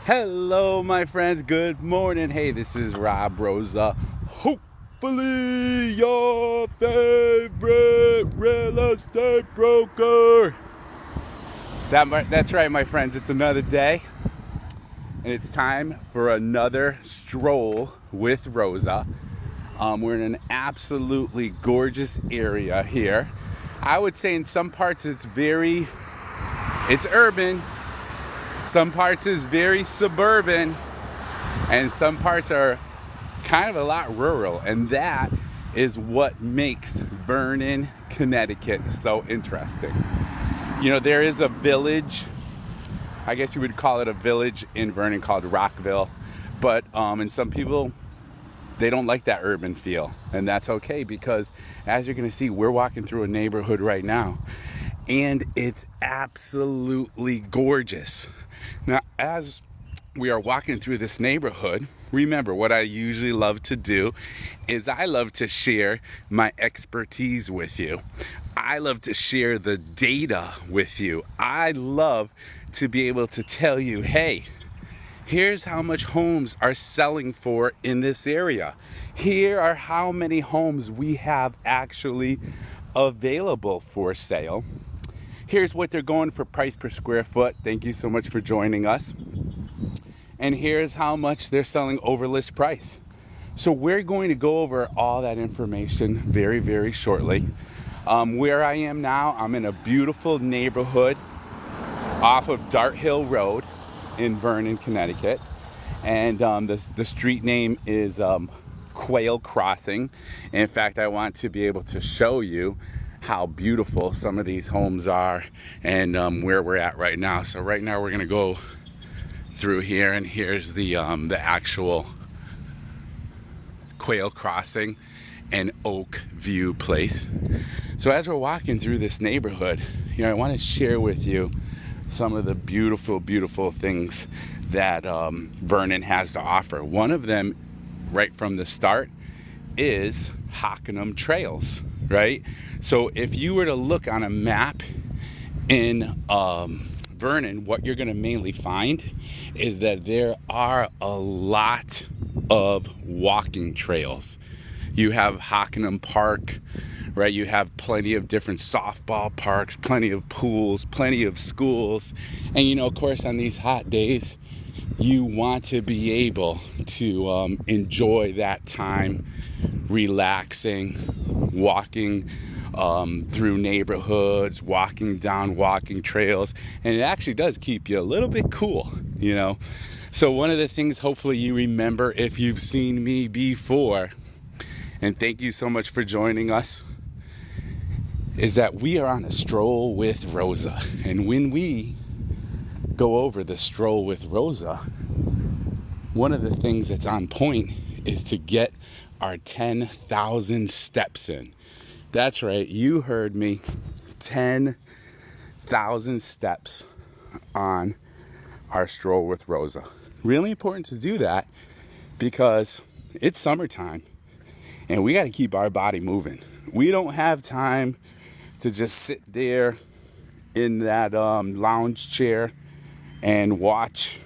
Hello, my friends. Good morning. Hey, this is Rosa. Hopefully, your favorite real estate broker. That's right, my friends. It's another day, and it's time for another stroll with Rosa. We're in an absolutely gorgeous area here. I would say in some parts it's urban. Some parts is very suburban, and some parts are kind of a lot rural, and that is what makes Vernon, Connecticut so interesting. You know, there is a village, I guess you would call it a village in Vernon called Rockville, but and some people, they don't like that urban feel, and that's okay, because as you're going to see, we're walking through a neighborhood right now, and it's absolutely gorgeous. Now, as we are walking through this neighborhood, remember what I usually love to do is I love to share my expertise with you. I love to share the data with you. I love to be able to tell you, hey, here's how much homes are selling for in this area. Here are how many homes we have actually available for sale. Here's what they're going for price per square foot. Thank you so much for joining us. And here's how much they're selling over list price. So we're going to go over all that information very, very shortly. Where I am now, I'm in a beautiful neighborhood off of Dart Hill Road in Vernon, Connecticut. And the street name is Quail Crossing. In fact, I want to be able to show you how beautiful some of these homes are and where we're at right now. So right now we're gonna go through here, and here's the actual Quail Crossing and Oak View place. So as we're walking through this neighborhood, I want to share with you some of the beautiful, beautiful things that Vernon has to offer. One of them, right from the start, is Hockenham Trails, right? So if you were to look on a map in Vernon, what you're going to mainly find is that there are a lot of walking trails. You have Hockenham Park, right? You have plenty of different softball parks, plenty of pools, plenty of schools. And, of course, on these hot days, you want to be able to enjoy that time relaxing, walking through neighborhoods, walking down walking trails, and it actually does keep you a little bit cool, So one of the things hopefully you remember if you've seen me before, and thank you so much for joining us, is that we are on a stroll with Rosa. And when we go over the stroll with Rosa, one of the things that's on point is to get our 10,000 steps in. That's right, you heard me. 10,000 steps on our stroll with Rosa. Really important to do that because it's summertime and we got to keep our body moving. We don't have time to just sit there in that lounge chair and watch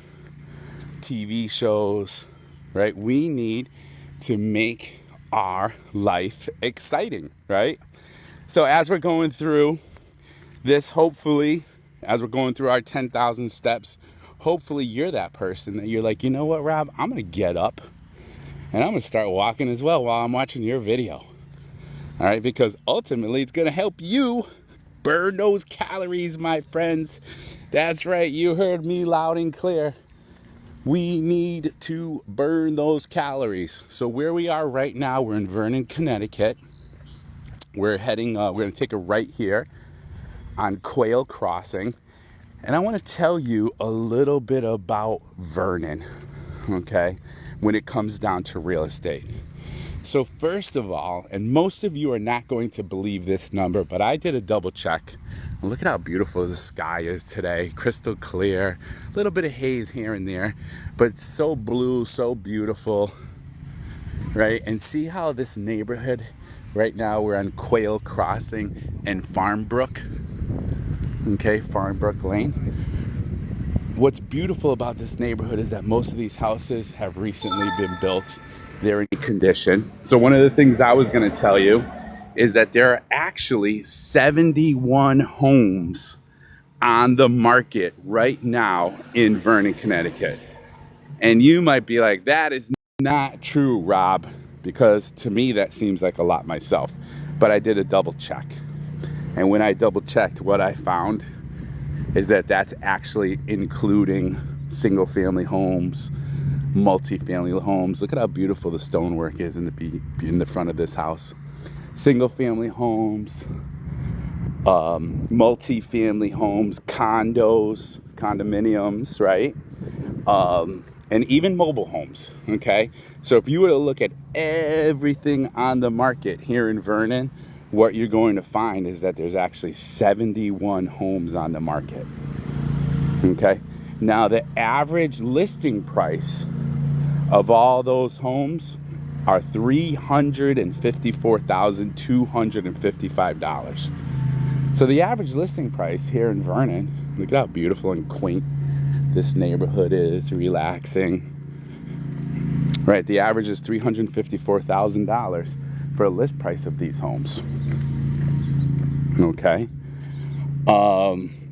TV shows, right? We need to make our life exciting, right? So as we're going through this, hopefully, as we're going through our 10,000 steps, hopefully you're that person that you're like, you know what, Rob, I'm going to get up and I'm going to start walking as well while I'm watching your video. All right, because ultimately it's going to help you burn those calories, my friends. That's right, you heard me loud and clear. We need to burn those calories. So where we are right now, we're in Vernon, Connecticut. We're going to take a right here on Quail Crossing. And I want to tell you a little bit about Vernon, okay, when it comes down to real estate. So first of all, and most of you are not going to believe this number, but I did a double check. Look at how beautiful the sky is today. Crystal clear, a little bit of haze here and there, but it's so blue, so beautiful, right? And see how this neighborhood, right now we're on Quail Crossing and Farmbrook, okay, Farmbrook Lane. What's beautiful about this neighborhood is that most of these houses have recently been built. They're in condition. So one of the things I was going to tell you is that there are actually 71 homes on the market right now in Vernon, Connecticut. And you might be like, that is not true, Rob, because to me that seems like a lot myself. But I did a double check. And when I double checked, what I found is that that's actually including single family homes, multi-family homes. Look at how beautiful the stonework is in the front of this house. Single family homes, multi-family homes, condos, condominiums, right? And even mobile homes, okay? So if you were to look at everything on the market here in Vernon, what you're going to find is that there's actually 71 homes on the market, okay? Now, the average listing price of all those homes are $354,255. So the average listing price here in Vernon, look at how beautiful and quaint this neighborhood is, relaxing. Right, the average is $354,000 for a list price of these homes. Okay.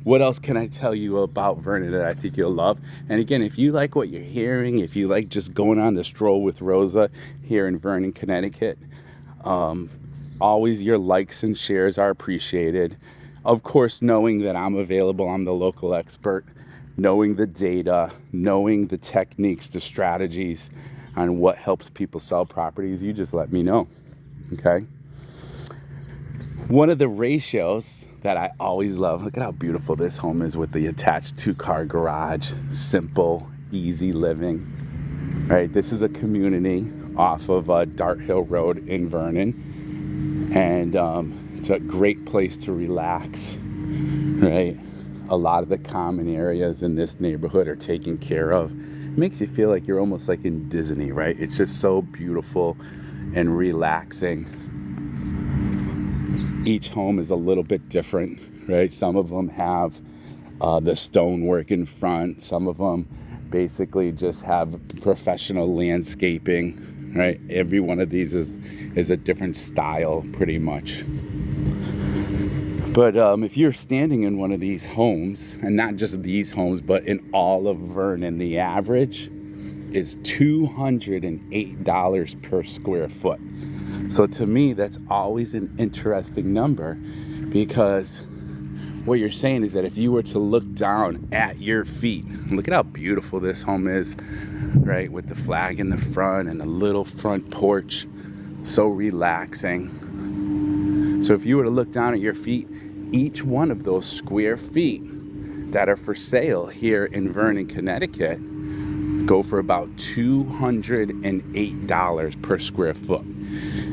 What else can I tell you about Vernon that I think you'll love? And again, if you like what you're hearing, if you like just going on the stroll with Rosa here in Vernon, Connecticut, always your likes and shares are appreciated. Of course, knowing that I'm available, I'm the local expert, knowing the data, knowing the techniques, the strategies on what helps people sell properties, you just let me know, okay? One of the ratios that I always love, look at how beautiful this home is with the attached 2-car garage, simple, easy living, right? This is a community off of Dart Hill Road in Vernon, and it's a great place to relax, right? A lot of the common areas in this neighborhood are taken care of. It makes you feel like you're almost like in Disney, right? It's just so beautiful and relaxing. Each home is a little bit different, right? Some of them have the stonework in front. Some of them basically just have professional landscaping, right? Every one of these is a different style, pretty much. But if you're standing in one of these homes, and not just these homes, but in all of Vernon, the average is $208 per square foot. So to me, that's always an interesting number, because what you're saying is that if you were to look down at your feet, look at how beautiful this home is, right? With the flag in the front and a little front porch, so relaxing. So if you were to look down at your feet, each one of those square feet that are for sale here in Vernon, Connecticut, go for about $208 per square foot.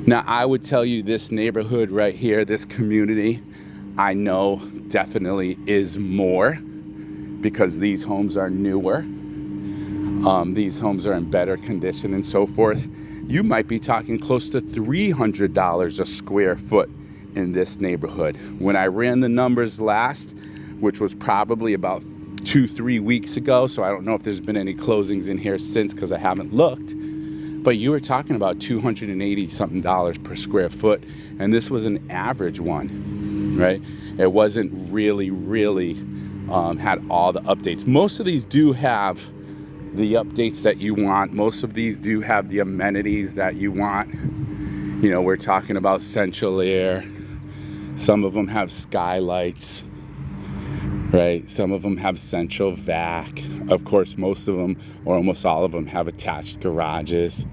Now, I would tell you this neighborhood right here, this community, I know definitely is more, because these homes are newer. These homes are in better condition and so forth. You might be talking close to $300 a square foot in this neighborhood. When I ran the numbers last, which was probably about 2-3 weeks ago, so I don't know if there's been any closings in here since, because I haven't looked, but you were talking about $280 something per square foot, and this was an average one, right? It wasn't really had all the updates. Most of these do have the updates that you want. Most of these do have the amenities that you want. You know, we're talking about central air. Some of them have skylights, right? Some of them have central vac. Of course, most of them, or almost all of them, have attached garages,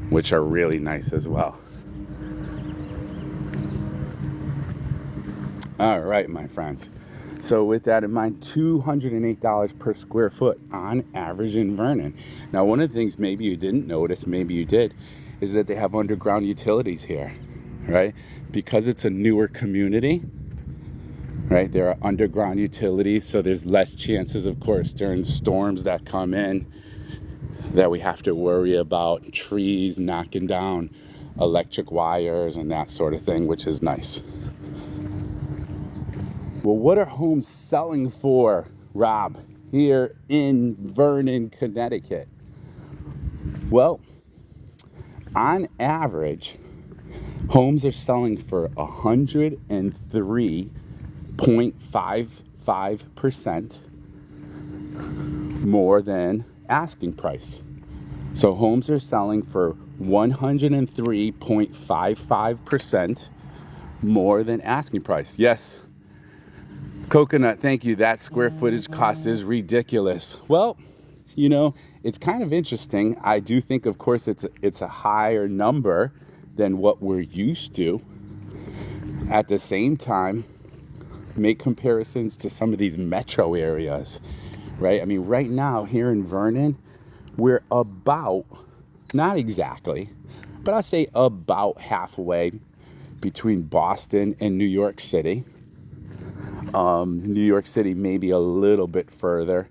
which are really nice as well. All right, my friends. So with that in mind, $208 per square foot on average in Vernon. Now, one of the things maybe you didn't notice, maybe you did, is that they have underground utilities here, right? Because it's a newer community, right? There are underground utilities, so there's less chances, of course, during storms that come in, that we have to worry about trees knocking down electric wires and that sort of thing, which is nice. Well, what are homes selling for, Rob? here in Vernon, Connecticut? Well, on average, homes are selling for 103.55% more than asking price. So homes are selling for 103.55% more than asking price. Yes, Coconut, thank you. That square footage cost is ridiculous. Well, it's kind of interesting. I do think, of course, it's a higher number than what we're used to. At the same time, make comparisons to some of these metro areas, right? I mean, right now here in Vernon, we're about, not exactly, but I'll say about halfway between Boston and New York City. New York City maybe a little bit further,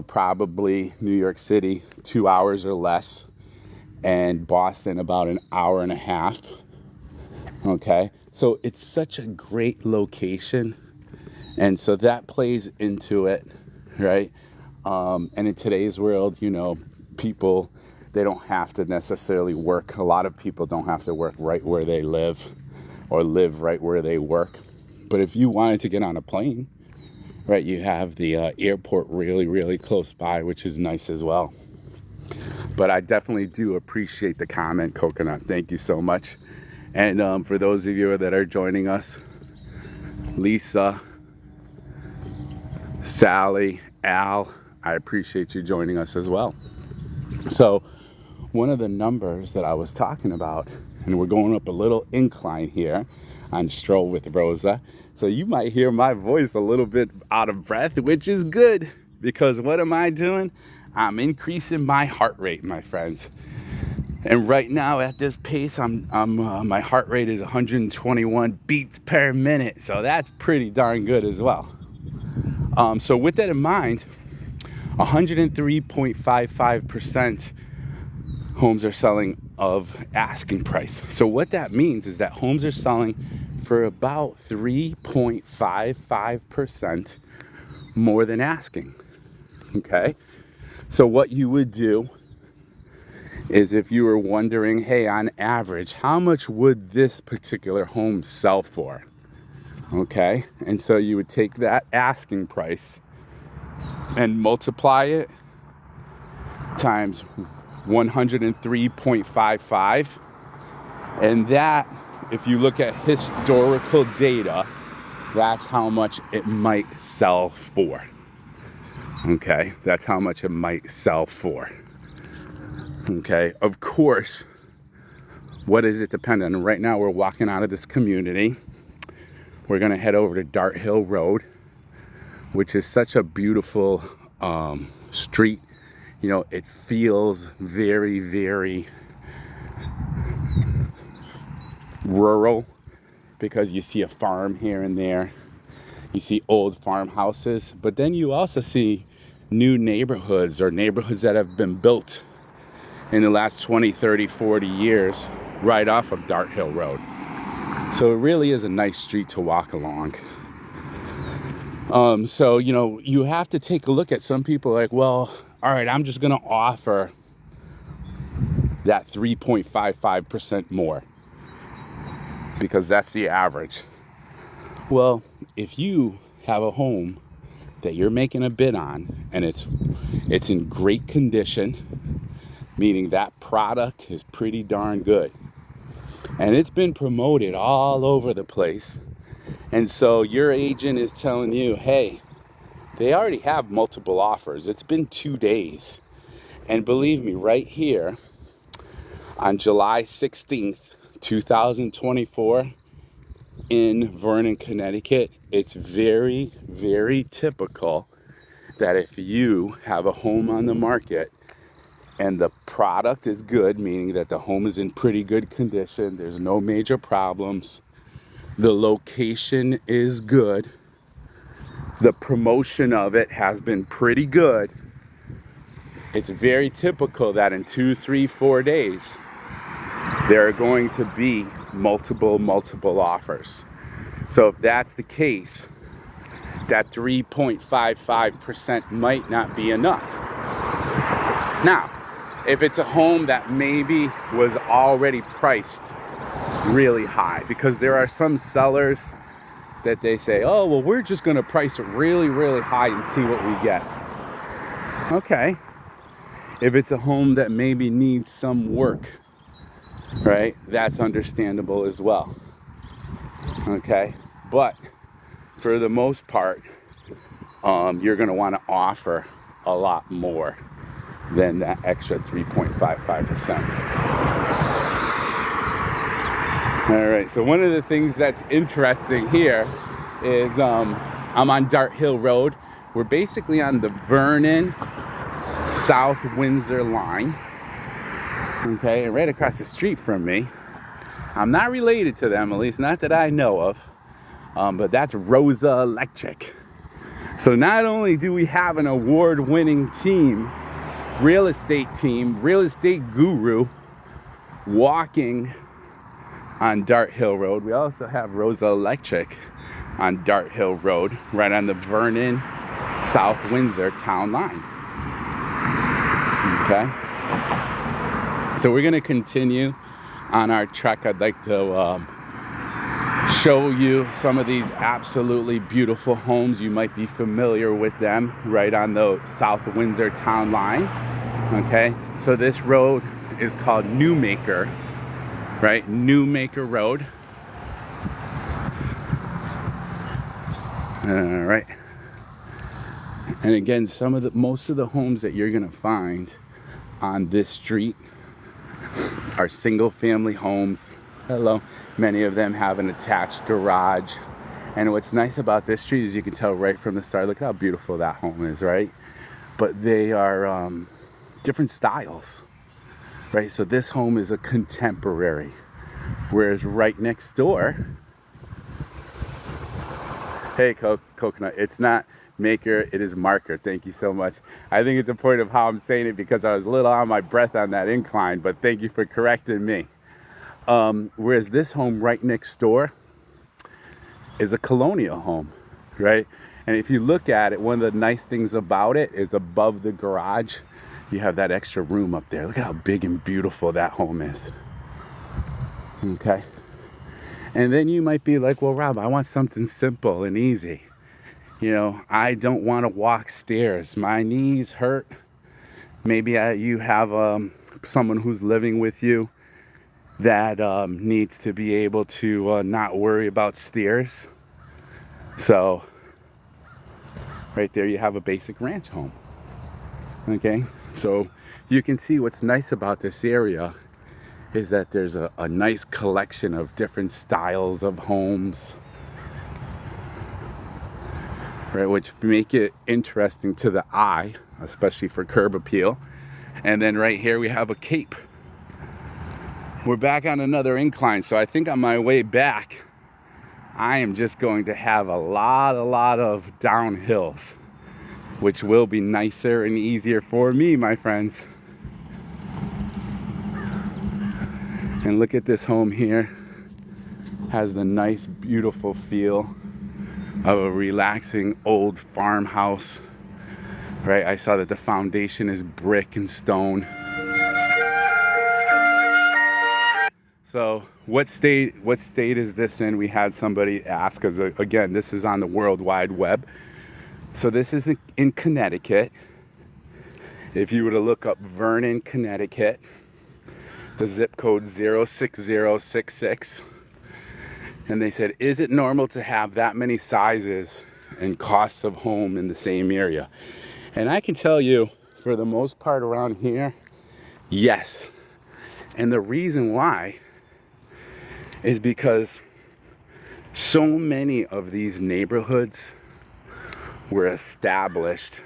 probably New York City 2 hours or less, and Boston about an hour and a half. Okay, so it's such a great location, and so that plays into it, right? And in today's world, people, they don't have to necessarily work. A lot of people don't have to work right where they live or live right where they work. But if you wanted to get on a plane, right, you have the airport really, really close by, which is nice as well. But I definitely do appreciate the comment, Coconut. Thank you so much. And for those of you that are joining us, Lisa, Sally, Al, I appreciate you joining us as well. So one of the numbers that I was talking about, and we're going up a little incline here on Stroll with Rosa, so you might hear my voice a little bit out of breath, which is good, because what am I doing? I'm increasing my heart rate, my friends. And right now at this pace, my heart rate is 121 beats per minute, so that's pretty darn good as well. So with that in mind, 103.55% homes are selling of asking price. So what that means is that homes are selling for about 3.55% more than asking. Okay? So what you would do is, if you were wondering, hey, on average, how much would this particular home sell for? Okay? And so you would take that asking price and multiply it times 103.55, and that, if you look at historical data, that's how much it might sell for. Okay, that's how much it might sell for. Okay, of course, what does it depend on? Right now we're walking out of this community. We're gonna head over to Dart Hill Road, which is such a beautiful street. It feels very, very rural, because you see a farm here and there. You see old farmhouses, but then you also see new neighborhoods, or neighborhoods that have been built in the last 20, 30, 40 years right off of Dart Hill Road. So it really is a nice street to walk along. So, you have to take a look at, some people like, well, all right, I'm just going to offer that 3.55% more because that's the average. Well, if you have a home that you're making a bid on and it's in great condition, meaning that product is pretty darn good, and it's been promoted all over the place, and so your agent is telling you, hey, they already have multiple offers. It's been 2 days. And believe me, right here on July 16th, 2024, in Vernon, Connecticut, it's very, very typical that if you have a home on the market and the product is good, meaning that the home is in pretty good condition, there's no major problems, the location is good, the promotion of it has been pretty good, it's very typical that in 2, 3, 4 days, there are going to be multiple offers. So if that's the case, that 3.55% might not be enough. Now, if it's a home that maybe was already priced really high, because there are some sellers that they say, oh, well, we're just going to price it really, really high and see what we get. Okay. If it's a home that maybe needs some work, right, that's understandable as well. Okay. But for the most part, you're going to want to offer a lot more than that extra 3.55%. All right, so one of the things that's interesting here is I'm on Dart Hill Road. We're basically on the Vernon South Windsor line. Okay, and right across the street from me, I'm not related to them, at least not that I know of, but that's Rosa Electric. So not only do we have an award-winning team, real estate guru, walking on Dart Hill Road, we also have Rosa Electric on Dart Hill Road, right on the Vernon South Windsor town line. Okay, so we're gonna continue on our trek. I'd like to show you some of these absolutely beautiful homes. You might be familiar with them, right on the South Windsor town line. Okay, so this road is called Newmaker, right? Newmaker Road. All right. And again, most of the homes that you're gonna find on this street are single family homes. Hello. Many of them have an attached garage. And what's nice about this street is you can tell right from the start, look how beautiful that home is, right? But they are different styles, right? So this home is a contemporary, whereas right next door, hey, Coconut, it's not Maker, it is Marker. Thank you so much. I think it's a point of how I'm saying it because I was a little on my breath on that incline, but thank you for correcting me. Whereas this home right next door is a colonial home, right? And if you look at it, one of the nice things about it is above the garage, you have that extra room up there. Look at how big and beautiful that home is. Okay. And then you might be like, well, Rob, I want something simple and easy. You know, I don't want to walk stairs. My knees hurt. Maybe you have someone who's living with you that needs to be able to not worry about stairs. So right there you have a basic ranch home. Okay, so you can see what's nice about this area is that there's a nice collection of different styles of homes, right, which make it interesting to the eye, especially for curb appeal. And then right here we have a cape. We're back on another incline, so I think on my way back I am just going to have a lot of downhills, which will be nicer and easier for me, my friends. And look at this home here. Has the nice, beautiful feel of a relaxing old farmhouse, right? I saw that the foundation is brick and stone. So what state is this in? We had somebody ask, because again, this is on the World Wide Web. So this is in Connecticut. If you were to look up Vernon, Connecticut, the zip code 06066. And they said, is it normal to have that many sizes and costs of home in the same area? And I can tell you, for the most part around here, yes. And the reason why is because so many of these neighborhoods were established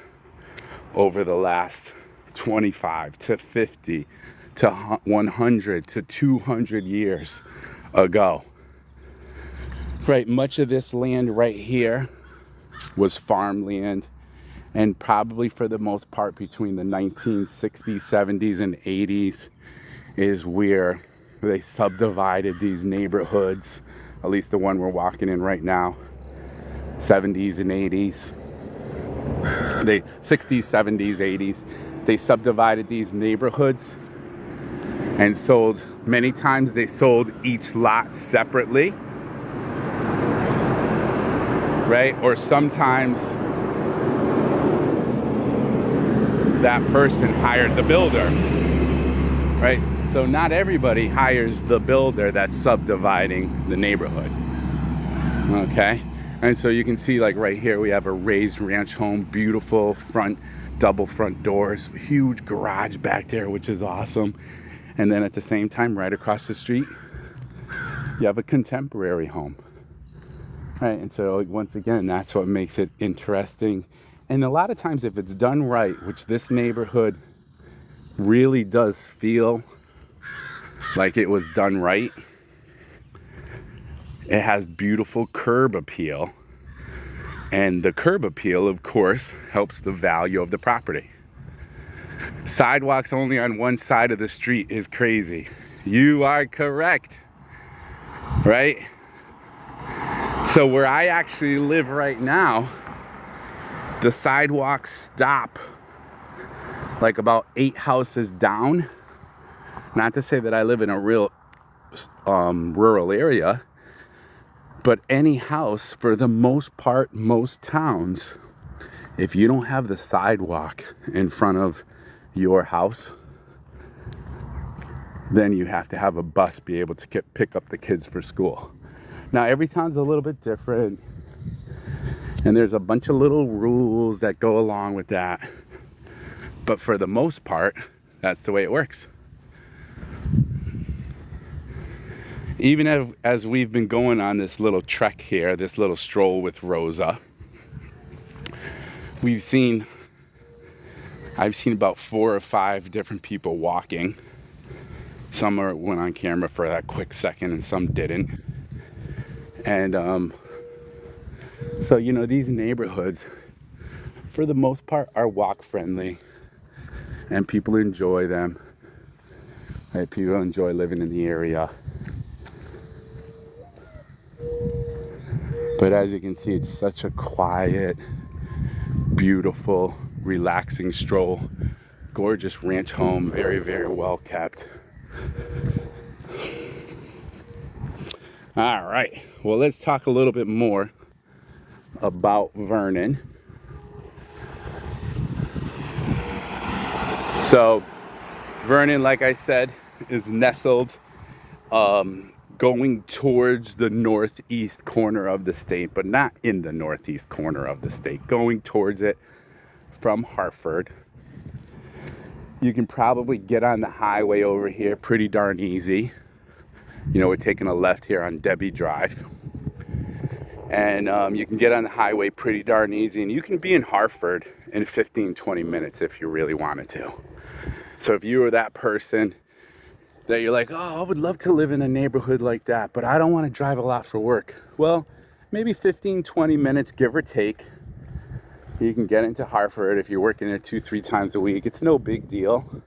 over the last 25 to 50 to 100 to 200 years ago. Right, much of this land right here was farmland, and probably for the most part between the 1960s, 70s, and 80s is where they subdivided these neighborhoods, at least the one we're walking in right now. 70s and 80s. They 60s, 70s, 80s. They subdivided these neighborhoods and sold, many times they sold each lot separately, right? Or sometimes that person hired the builder, right? So not everybody hires the builder that's subdividing the neighborhood, okay? And so you can see, like right here, we have a raised ranch home, beautiful front, double front doors, huge garage back there, which is awesome. And then at the same time, right across the street, you have a contemporary home, right? And so once again, that's what makes it interesting. And a lot of times if it's done right, which this neighborhood really does feel like it was done right, it has beautiful curb appeal. And the curb appeal, of course, helps the value of the property. Sidewalks only on one side of the street is crazy. You are correct, right? So where I actually live right now, the sidewalks stop like about 8 houses down. Not to say that I live in a real rural area, but any house, for the most part, most towns, if you don't have the sidewalk in front of your house, then you have to have a bus be able to pick up the kids for school. Now, every town's a little bit different, and there's a bunch of little rules that go along with that. But for the most part, that's the way it works. Even as we've been going on this little trek here, this little stroll with Rosa, I've seen about 4 or 5 different people walking. Some went on camera for that quick second and some didn't. And so, you know, these neighborhoods, for the most part, are walk friendly and people enjoy them. Right? People enjoy living in the area. But as you can see, it's such a quiet, beautiful, relaxing stroll. Gorgeous ranch home, very, very well kept. All right, well, let's talk a little bit more about Vernon. So Vernon, like I said, is nestled going towards the northeast corner of the state, but not in the northeast corner of the state, going towards it from Hartford. You can probably get on the highway over here pretty darn easy. You know, we're taking a left here on Debbie Drive. And you can get on the highway pretty darn easy, and you can be in Hartford in 15-20 minutes if you really wanted to. So if you were that person that you're like, oh, I would love to live in a neighborhood like that, but I don't want to drive a lot for work. Well, maybe 15-20 minutes, give or take. You can get into Hartford if you're working there 2-3 times a week. It's no big deal,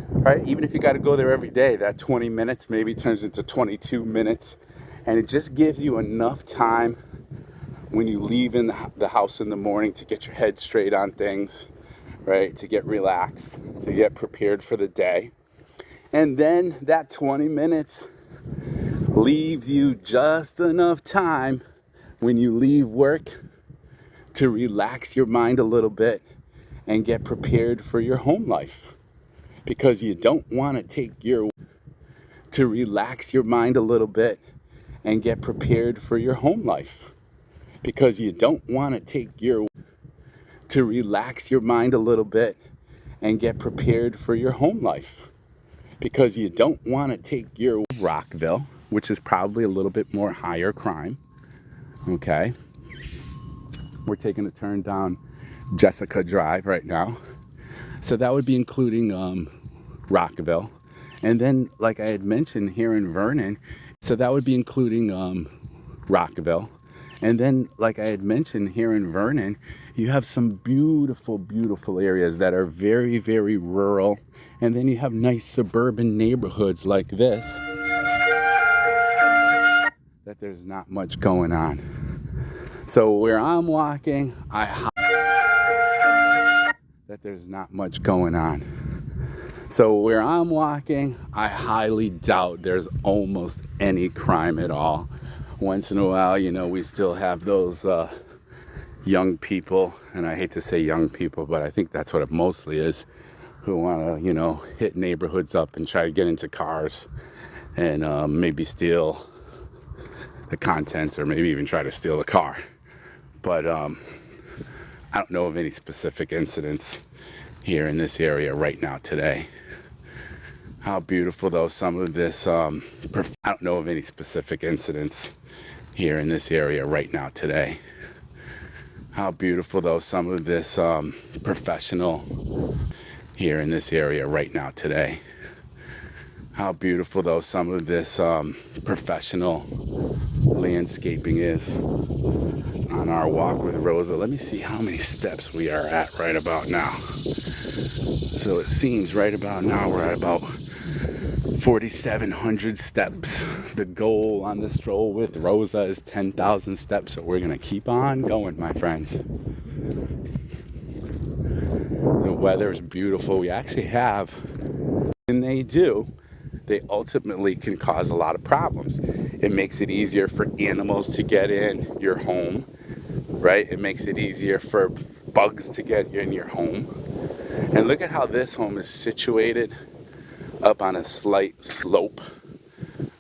right? Even if you got to go there every day, that 20 minutes maybe turns into 22 minutes. And it just gives you enough time when you leave in the house in the morning to get your head straight on things, right? To get relaxed, to get prepared for the day. And then that 20 minutes leaves you just enough time when you leave work to relax your mind a little bit and get prepared for your home life. Because you don't want to take your to relax your mind a little bit and get prepared for your home life. Because you don't want to take your to relax your mind a little bit and get prepared for your home life. Because you don't want to take your Rockville, which is probably a little bit more higher crime. Okay. We're taking a turn down Jessica Drive right now. So that would be including Rockville. And then, like I had mentioned here in Vernon, so that would be including Rockville. And then, like I had mentioned here in Vernon, you have some beautiful, beautiful areas that are very, very rural. And then you have nice suburban neighborhoods like this, that there's not much going on. So where I'm walking, that there's not much going on. So where I'm walking, I highly doubt there's almost any crime at all. Once in a while, you know, we still have those young people, and I hate to say young people, but I think that's what it mostly is, who want to, you know, hit neighborhoods up and try to get into cars and maybe steal the contents, or maybe even try to steal the car. But I don't know of any specific incidents here in this area right now today. How beautiful though some of this, I don't know of any specific incidents here in this area right now today. How beautiful though some of this professional here in this area right now today. How beautiful though some of this professional landscaping is on our walk with Rosa. Let me see how many steps we are at right about now. So it seems right about now we're at about 4,700 steps. The goal on the stroll with Rosa is 10,000 steps, so we're gonna keep on going, my friends. The weather's beautiful. We actually have, and they ultimately can cause a lot of problems. It makes it easier for animals to get in your home, right? It makes it easier for bugs to get in your home. And look at how this home is situated up on a slight slope,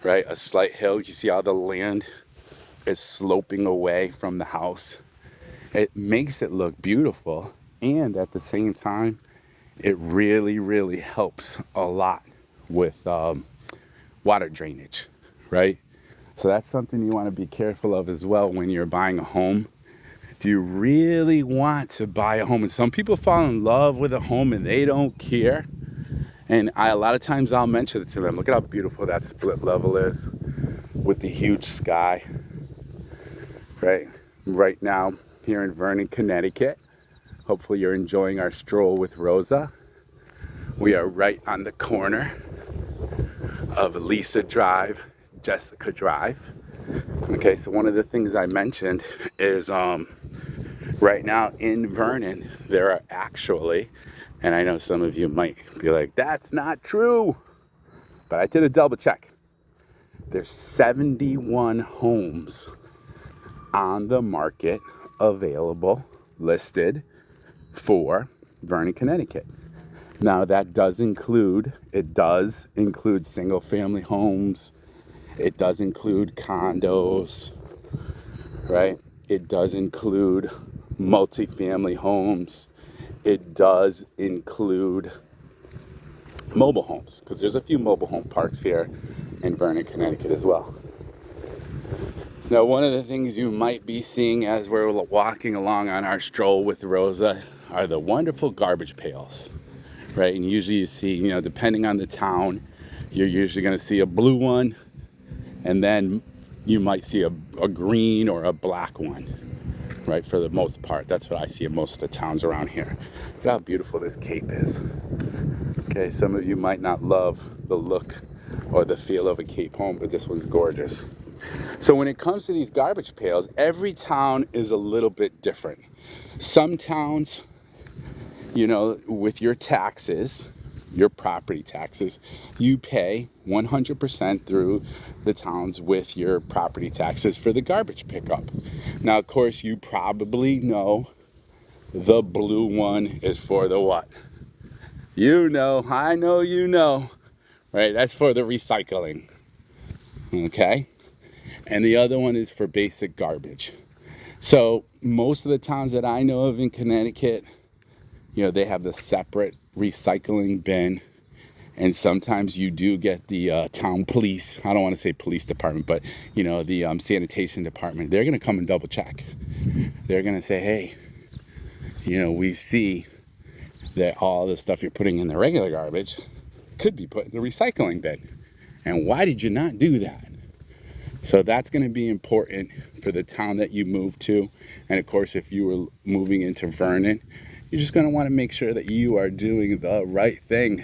right? A slight hill. You see how the land is sloping away from the house. It makes it look beautiful, and at the same time, it really, really helps a lot with water drainage, right? So that's something you want to be careful of as well when you're buying a home. Do you really want to buy a home? And some people fall in love with a home and they don't care. And a lot of times I'll mention it to them. Look at how beautiful that split level is with the huge sky, right? Right now here in Vernon, Connecticut. Hopefully you're enjoying our stroll with Rosa. We are right on the corner of Lisa Drive, Jessica Drive. Okay, so one of the things I mentioned is right now in Vernon, there are actually, and I know some of you might be like, that's not true, but I did a double check. There's 71 homes on the market available, listed for Vernon, Connecticut. Now that does include single family homes. It does include condos, right? It does include multifamily homes. It does include mobile homes, because there's a few mobile home parks here in Vernon, Connecticut as well. Now, one of the things you might be seeing as we're walking along on our stroll with Rosa are the wonderful garbage pails, right? And usually you see, you know, depending on the town, you're usually going to see a blue one, and then you might see a green or a black one, right? For the most part, that's what I see in most of the towns around here. Look how beautiful this cape is. Okay, some of you might not love the look or the feel of a cape home, but this one's gorgeous. So when it comes to these garbage pails, every town is a little bit different. Some towns, you know, with your taxes, your property taxes, you pay 100% through the towns with your property taxes for the garbage pickup. Now, of course, you probably know the blue one is for the what? You know, I know you know, right? That's for the recycling, okay? And the other one is for basic garbage. So most of the towns that I know of in Connecticut, you know, they have the separate recycling bin. And sometimes you do get the town police. I don't want to say police department, but, you know, the sanitation department. They're going to come and double check. They're going to say, hey, you know, we see that all the stuff you're putting in the regular garbage could be put in the recycling bin. And why did you not do that? So that's going to be important for the town that you move to. And of course, if you were moving into Vernon, you're just going to want to make sure that you are doing the right thing,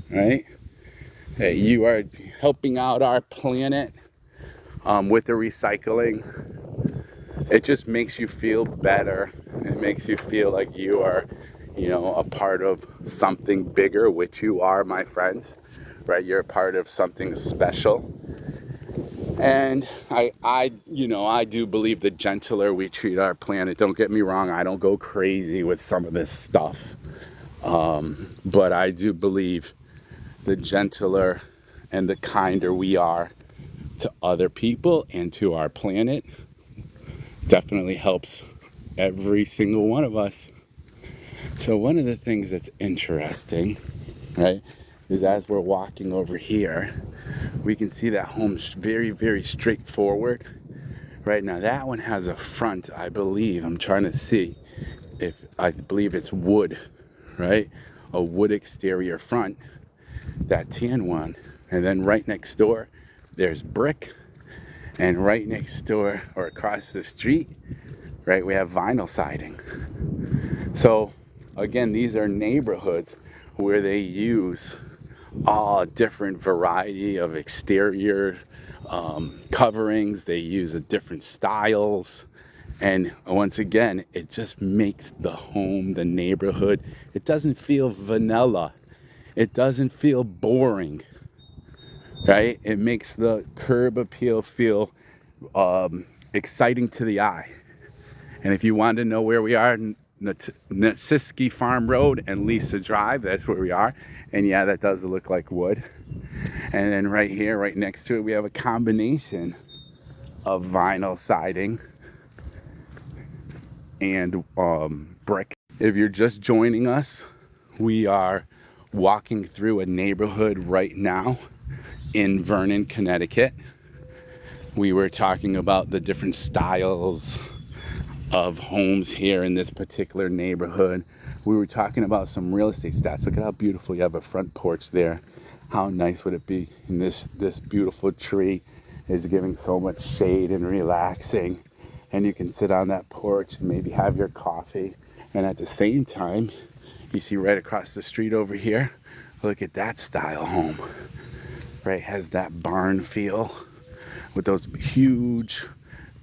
right? That you are helping out our planet with the recycling. it just makes you feel better. It makes you feel like you are, a part of something bigger, which you are, my friends, right? You're a part of something special. And I do believe the gentler we treat our planet, don't get me wrong, I don't go crazy with some of this stuff. But I do believe the gentler and the kinder we are to other people and to our planet definitely helps every single one of us. So one of the things that's interesting, right, is as we're walking over here, we can see that home's very, very straightforward. Right now, that one has a front, I believe. I'm trying to see if I believe it's wood, right? A wood exterior front, that tan one. And then right next door, there's brick. And right next door or across the street, right, we have vinyl siding. So again, these are neighborhoods where they use all different variety of exterior coverings. They use different styles. And once again, it just makes the home, the neighborhood, it doesn't feel vanilla. It doesn't feel boring, right? It makes the curb appeal feel exciting to the eye. And if you want to know where we are, Natsiski Farm Road and Lisa Drive, that's where we are. And yeah, that does look like wood. And then right here, right next to it, we have a combination of vinyl siding and brick. If you're just joining us, we are walking through a neighborhood right now in Vernon, Connecticut. We were talking about the different styles of homes here in this particular neighborhood. We were talking about some real estate stats. Look at how beautiful you have a front porch there. How nice would it be? And this beautiful tree is giving so much shade and relaxing. And you can sit on that porch and maybe have your coffee. And at the same time, you see right across the street over here, look at that style home. Right, has that barn feel with those huge,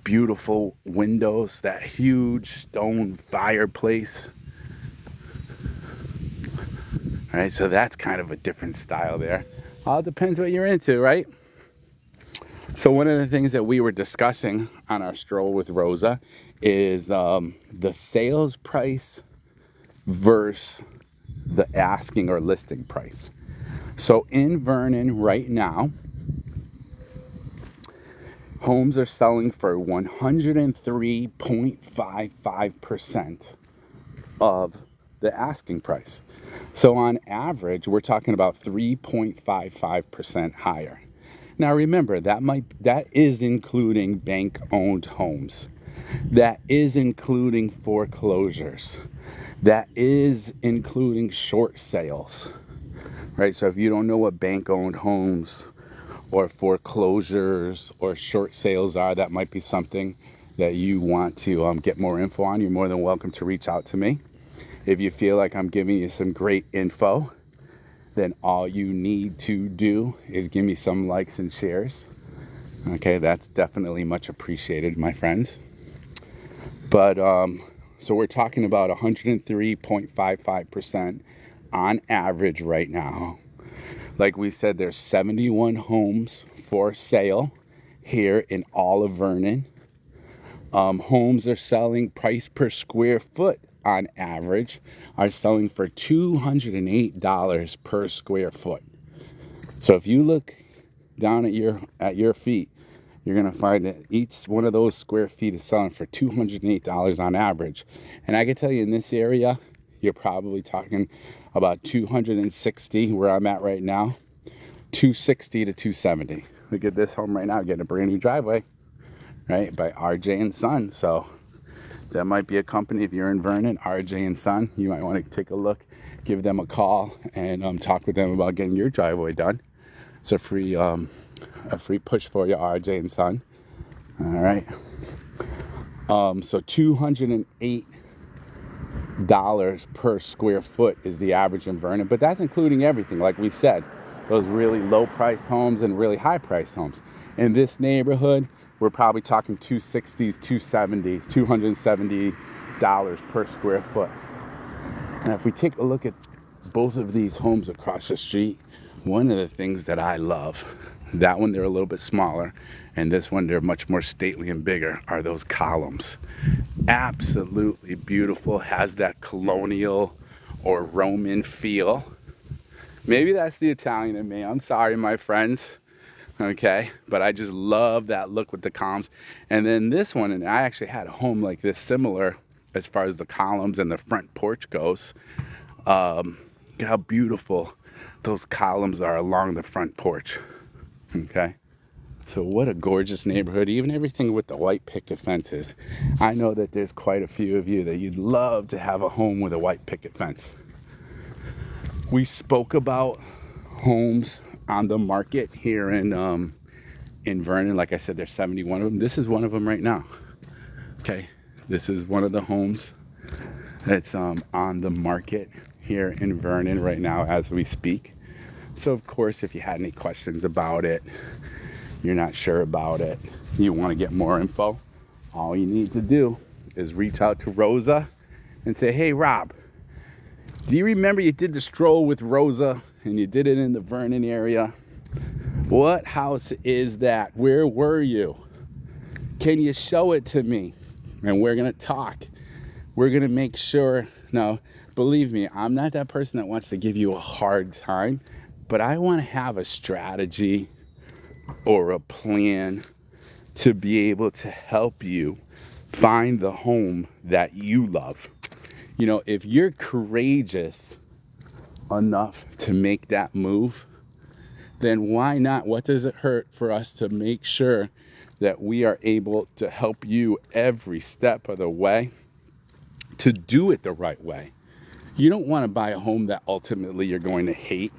beautiful windows, that huge stone fireplace. All right, so that's kind of a different style there. All depends what you're into, right? So one of the things that we were discussing on our stroll with Rosa is the sales price versus the asking or listing price. So in Vernon right now, homes are selling for 103.55% of the asking price. So on average, we're talking about 3.55% higher. Now remember, that is including bank-owned homes. That is including foreclosures. That is including short sales. Right? So if you don't know what bank-owned homes or foreclosures or short sales are, that might be something that you want to get more info on. You're more than welcome to reach out to me. If you feel like I'm giving you some great info, then all you need to do is give me some likes and shares. Okay, that's definitely much appreciated, my friends. But so we're talking about 103.55% on average right now. Like we said, there's 71 homes for sale here in all of Vernon. Homes are selling, price per square foot on average are selling for $208 per square foot. So if you look down at your feet, you're gonna find that each one of those square feet is selling for $208 on average. And I can tell you in this area, you're probably talking about 260 where I'm at right now, 260 to 270. Look at this home right now, getting a brand new driveway, right, by RJ and Son. So that might be a company. If you're in Vernon, RJ and Son, you might want to take a look, give them a call, and talk with them about getting your driveway done. It's a free push for you, RJ and Son. All right. So $208 per square foot is the average in Vernon, but that's including everything. Like we said, those really low-priced homes and really high-priced homes. In this neighborhood, we're probably talking 260s, 270s, $270 per square foot. And if we take a look at both of these homes across the street, one of the things that I love, that one they're a little bit smaller, and this one they're much more stately and bigger, are those columns. Absolutely beautiful, has that colonial or Roman feel. Maybe that's the Italian in me. I'm sorry, my friends. Okay, but I just love that look with the columns. And then this one, and I actually had a home like this, similar as far as the columns and the front porch goes. Look how beautiful those columns are along the front porch. Okay, so what a gorgeous neighborhood. Even everything with the white picket fences. I know that there's quite a few of you that you'd love to have a home with a white picket fence. We spoke about homes on the market here in Vernon. Like I said, there's 71 of them. This is one of them right now. Okay, this is one of the homes that's on the market here in Vernon right now as we speak. So of course, if you had any questions about it, you're not sure about it, you want to get more info, all you need to do is reach out to Rosa and say, hey Rob, do you remember you did the stroll with Rosa and you did it in the Vernon area? What house is that? Where were you? Can you show it to me? And we're gonna talk. We're gonna make sure. Now, believe me, I'm not that person that wants to give you a hard time, but I want to have a strategy or a plan to be able to help you find the home that you love. You know, if you're courageous enough to make that move, then why not? What does it hurt for us to make sure that we are able to help you every step of the way to do it the right way? You don't want to buy a home that ultimately you're going to hate,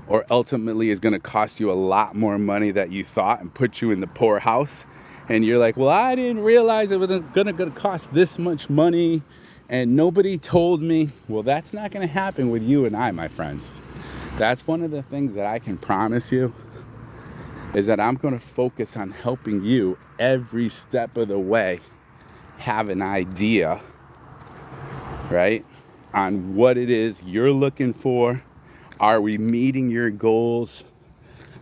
or ultimately is going to cost you a lot more money that you thought and put you in the poorhouse. And you're like, well, I didn't realize it was going to cost this much money and nobody told me. Well, that's not going to happen with you and I, my friends. That's one of the things that I can promise you, is that I'm going to focus on helping you every step of the way have an idea, right, on what it is you're looking for. Are we meeting your goals?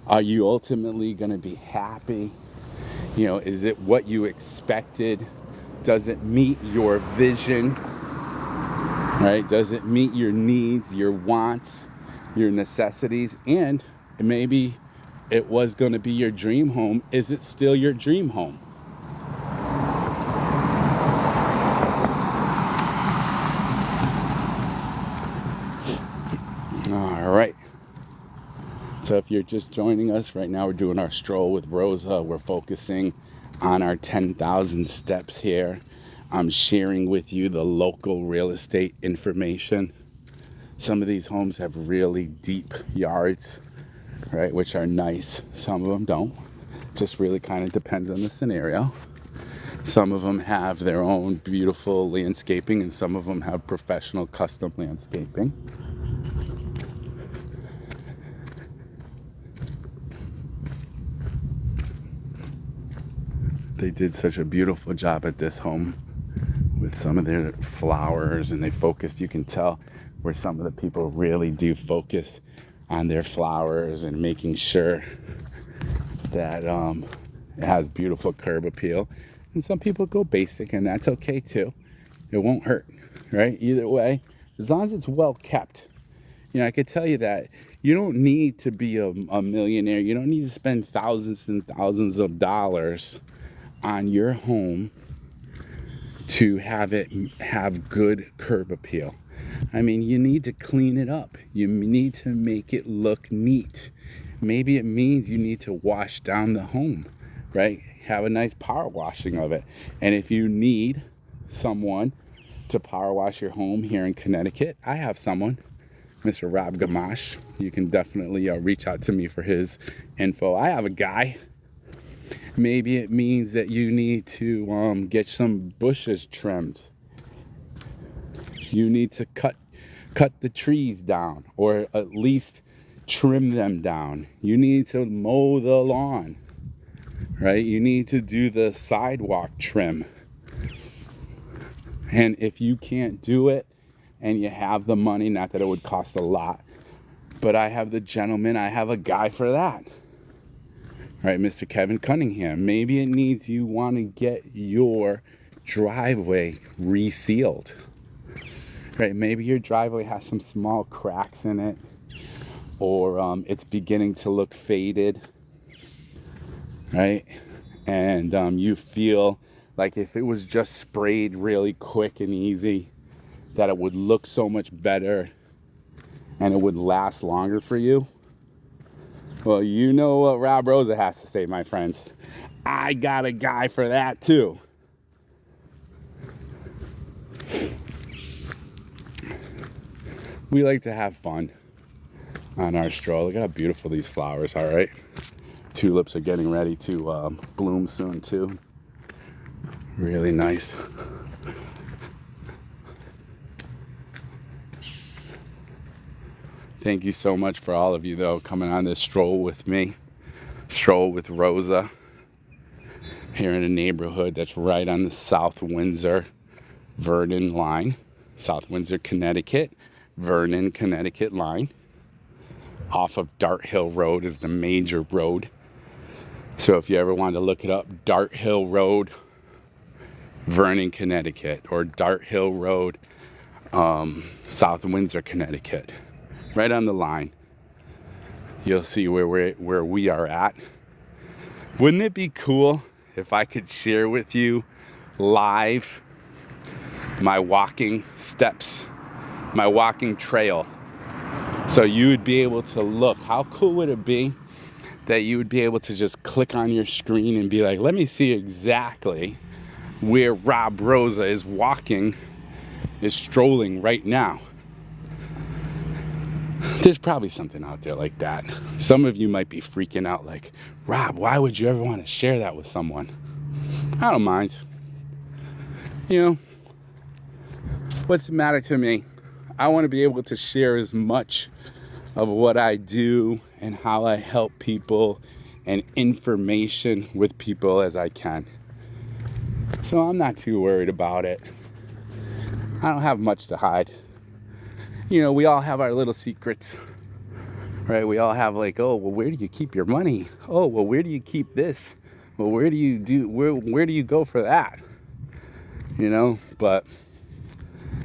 Are you ultimately going to be happy? You know, is it what you expected? Does it meet your vision? Right? Does it meet your needs, your wants, your necessities? And maybe it was going to be your dream home. Is it still your dream home? All right. So if you're just joining us right now, we're doing our stroll with Rosa. We're focusing on our 10,000 steps here. I'm sharing with you the local real estate information. Some of these homes have really deep yards, right, which are nice. Some of them don't. Just really kind of depends on the scenario. Some of them have their own beautiful landscaping, and some of them have professional custom landscaping. They did such a beautiful job at this home with some of their flowers, and they focused, you can tell where some of the people really do focus on their flowers and making sure that it has beautiful curb appeal. And some people go basic, and that's okay too. It won't hurt, right? Either way, as long as it's well kept. You know, I could tell you that you don't need to be a millionaire. You don't need to spend thousands and thousands of dollars on your home to have it have good curb appeal. I mean, you need to clean it up. You need to make it look neat. Maybe it means you need to wash down the home, right? Have a nice power washing of it. And if you need someone to power wash your home here in Connecticut, I have someone, Mr. Rob Gamache. You can definitely reach out to me for his info. I have a guy. Maybe it means that you need to get some bushes trimmed. You need to cut the trees down, or at least trim them down. You need to mow the lawn. right? You need to do the sidewalk trim. And if you can't do it and you have the money, not that it would cost a lot, but I have a guy for that. Right, Mr. Kevin Cunningham. Maybe it needs you want to get your driveway resealed. Right, maybe your driveway has some small cracks in it, or it's beginning to look faded. Right, and you feel like if it was just sprayed really quick and easy, that it would look so much better and it would last longer for you. Well, you know what Rob Rosa has to say, my friends. I got a guy for that too. We like to have fun on our stroll. Look at how beautiful these flowers are, right? Tulips are getting ready to bloom soon too. Really nice. Thank you so much for all of you, though, coming on this stroll with me. Stroll with Rosa. Here in a neighborhood that's right on the South Windsor, Vernon line. South Windsor, Connecticut. Vernon, Connecticut line. Off of Dart Hill Road is the major road. So if you ever wanted to look it up, Dart Hill Road, Vernon, Connecticut. Or Dart Hill Road, South Windsor, Connecticut. Right on the line, you'll see where we are at. Wouldn't it be cool if I could share with you live my walking steps, my walking trail, so you would be able to look? How cool would it be that you would be able to just click on your screen and be like, let me see exactly where Rob Rosa is walking, is strolling right now. There's probably something out there like that. Some of you might be freaking out like, Rob, why would you ever want to share that with someone? I don't mind. You know, what's the matter to me? I want to be able to share as much of what I do and how I help people and information with people as I can. So I'm not too worried about it. I don't have much to hide. You know, we all have our little secrets, right? We all have like, oh, well, where do you keep your money? Oh, well, where do you keep this? Well, where do you go for that? You know, but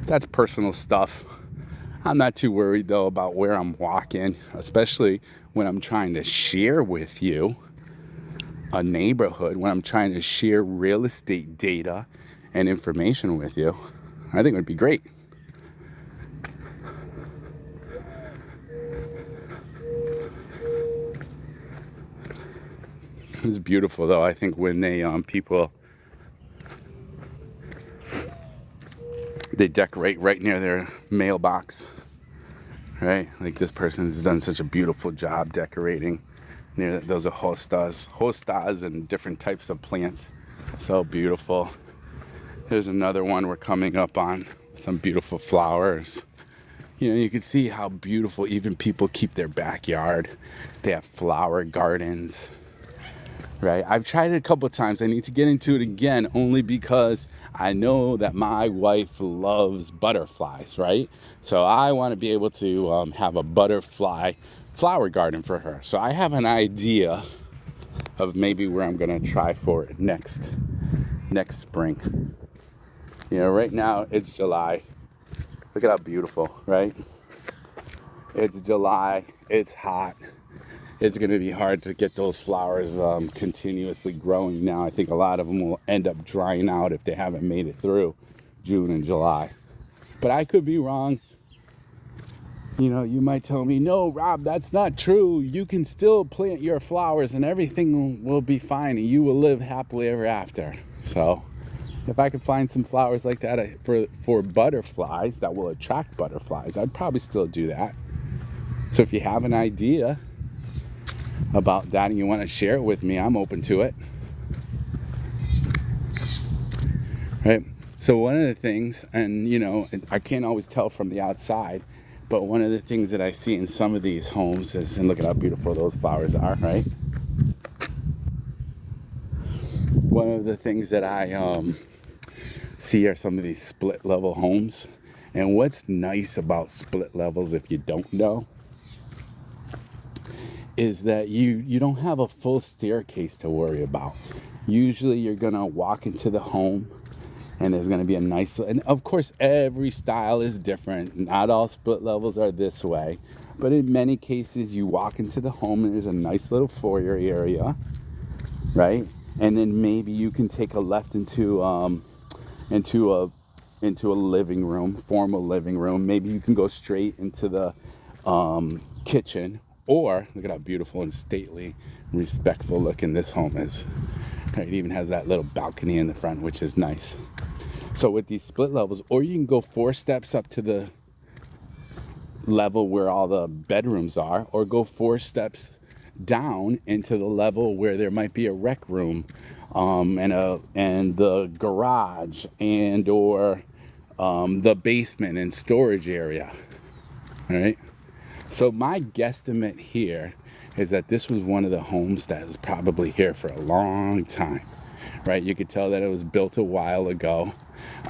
that's personal stuff. I'm not too worried though about where I'm walking, especially when I'm trying to share with you a neighborhood, when I'm trying to share real estate data and information with you. I think it would be great. It's beautiful though. I think when they people they decorate right near their mailbox, right? Like this person has done such a beautiful job decorating near those are hostas and different types of plants. So beautiful. There's another one we're coming up on, some beautiful flowers. You know, you can see how beautiful even people keep their backyard. They have flower gardens. Right, I've tried it a couple of times. I need to get into it again only because I know that my wife loves butterflies, right? So I want to be able to have a butterfly flower garden for her. So I have an idea of maybe where I'm going to try for it next spring. You know, right now it's July. Look at how beautiful, right? It's July. It's hot. It's going to be hard to get those flowers continuously growing now. I think a lot of them will end up drying out if they haven't made it through June and July. But I could be wrong. You know, you might tell me, no, Rob, that's not true. You can still plant your flowers and everything will be fine and you will live happily ever after. So if I could find some flowers like that for butterflies that will attract butterflies, I'd probably still do that. So if you have an idea about that and you want to share it with me, I'm open to it. Right? So one of the things, and you know, I can't always tell from the outside, but one of the things that I see in some of these homes is, and look at how beautiful those flowers are, right? one of the things that I see are some of these split level homes. And what's nice about split levels, if you don't know, is that you don't have a full staircase to worry about. Usually you're gonna walk into the home and there's gonna be a nice, and of course every style is different. Not all split levels are this way, but in many cases you walk into the home and there's a nice little foyer area, right? And then maybe you can take a left into a living room, formal living room. Maybe you can go straight into the kitchen, or look at how beautiful and stately and respectful looking this home is. Right, it even has that little balcony in the front, which is nice. So with these split levels, or you can go 4 steps up to the level where all the bedrooms are, or go 4 steps down into the level where there might be a rec room, and the garage, and or the basement and storage area. All right. So my guesstimate here is that this was one of the homes that was probably here for a long time, right? You could tell that it was built a while ago.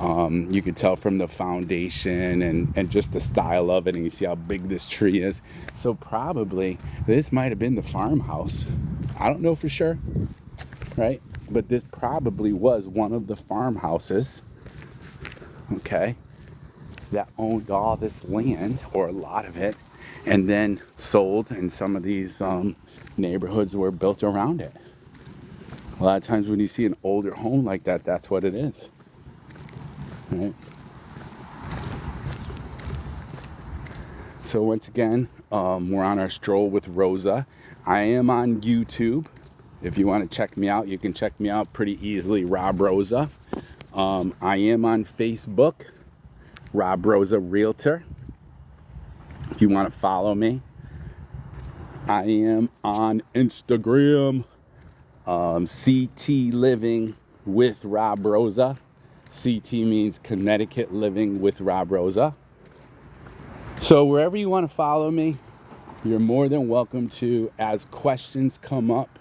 You could tell from the foundation and just the style of it, and you see how big this tree is. So probably this might have been the farmhouse. I don't know for sure, right? But this probably was one of the farmhouses, okay, that owned all this land, or a lot of it, and then sold, and some of these neighborhoods were built around it. A lot of times when you see an older home like that, that's what it is, right? So once again, we're on our stroll with Rosa. I am on YouTube. If you want to check me out, you can check me out pretty easily, Rob Rosa. I am on Facebook, Rob Rosa Realtor. If you want to follow me, I am on Instagram, CT Living with Rob Rosa. CT means Connecticut Living with Rob Rosa. So wherever you want to follow me, you're more than welcome to. As questions come up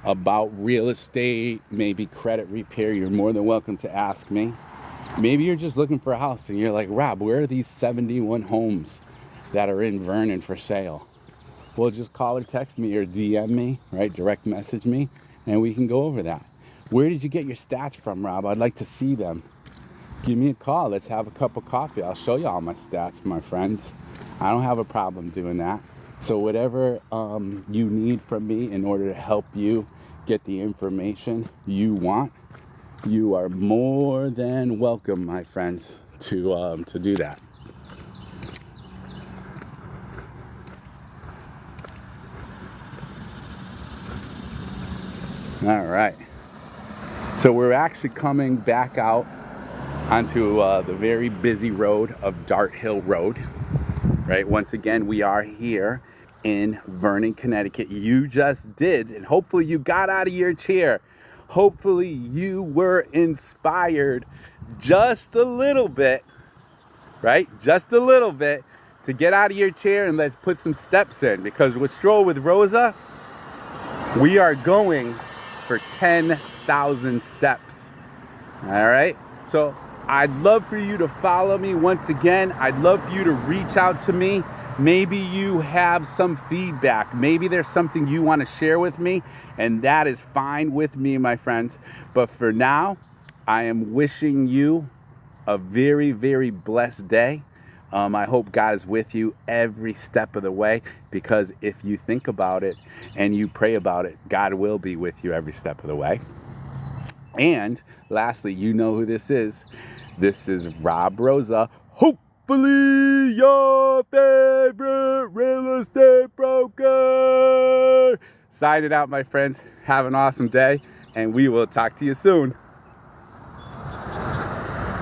about real estate, maybe credit repair, you're more than welcome to ask me. Maybe you're just looking for a house and you're like, Rob, where are these 71 homes that are in Vernon for sale? Well, just call or text me or DM me, right? Direct message me, and we can go over that. Where did you get your stats from, Rob? I'd like to see them. Give me a call. Let's have a cup of coffee. I'll show you all my stats, my friends. I don't have a problem doing that. So whatever you need from me in order to help you get the information you want, you are more than welcome, my friends, to do that. All right. So we're actually coming back out onto the very busy road of Dart Hill Road, right? Once again, we are here in Vernon, Connecticut. You just did, and hopefully you got out of your chair. Hopefully you were inspired just a little bit, right? Just a little bit to get out of your chair and let's put some steps in, because with Stroll with Rosa, we are going for 10,000 steps. All right. So I'd love for you to follow me once again. I'd love for you to reach out to me. Maybe you have some feedback. Maybe there's something you want to share with me, and that is fine with me, my friends. But for now, I am wishing you a very, very blessed day. I hope God is with you every step of the way, because if you think about it and you pray about it, God will be with you every step of the way. And lastly, you know who this is. This is Rob Rosa, hopefully your favorite real estate broker. Signing out, my friends. Have an awesome day, and we will talk to you soon.